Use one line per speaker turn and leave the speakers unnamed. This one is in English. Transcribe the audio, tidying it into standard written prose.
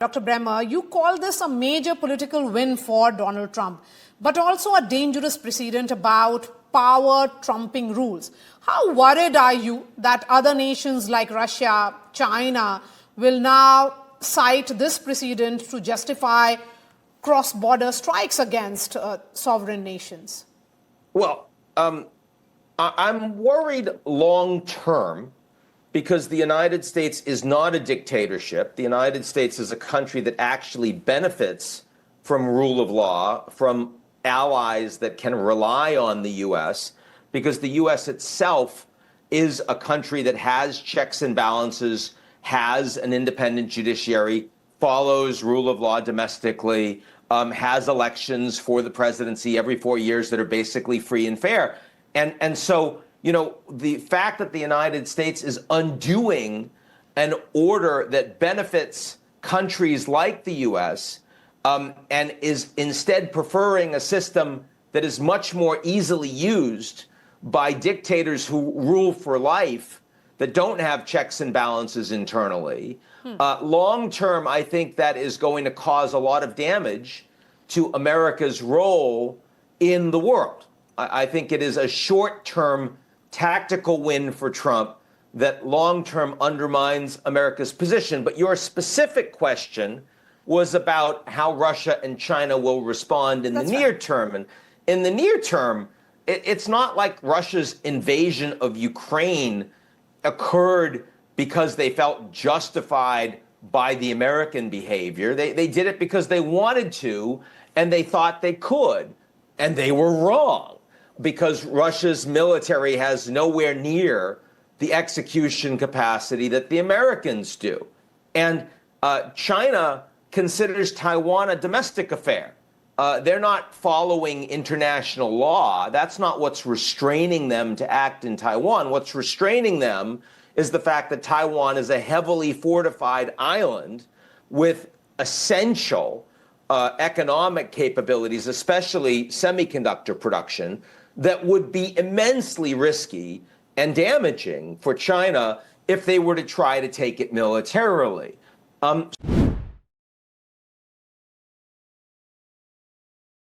Dr. Bremmer, you call this a major political win for Donald Trump, but also a dangerous precedent about power trumping rules. How worried are you that other nations like Russia, China will now cite this precedent to justify cross-border strikes against sovereign nations?
Well, I'm worried long term because the United States is not a dictatorship. The United States is a country that actually benefits from rule of law, from allies that can rely on the U.S., because the U.S. itself is a country that has checks and balances, has an independent judiciary, follows rule of law domestically, has elections for the presidency every 4 years that are basically free and fair. And so, you know, the fact that the United States is undoing an order that benefits countries like the U.S. And is instead preferring a system that is much more easily used by dictators who rule for life, that don't have checks and balances internally. Long term, I think that is going to cause a lot of damage to America's role in the world. I think it is a short-term tactical win for Trump that long-term undermines America's position. But your specific question was about how Russia and China will respond in the near term. And in the near term, it's not like Russia's invasion of Ukraine occurred because they felt justified by the American behavior. They did it because they wanted to, and they thought they could, and they were wrong, because Russia's military has nowhere near the execution capacity that the Americans do. And China considers Taiwan a domestic affair. They're not following international law. That's not what's restraining them to act in Taiwan. What's restraining them is the fact that Taiwan is a heavily fortified island with essential economic capabilities, especially semiconductor production, that would be immensely risky and damaging for China if they were to try to take it militarily.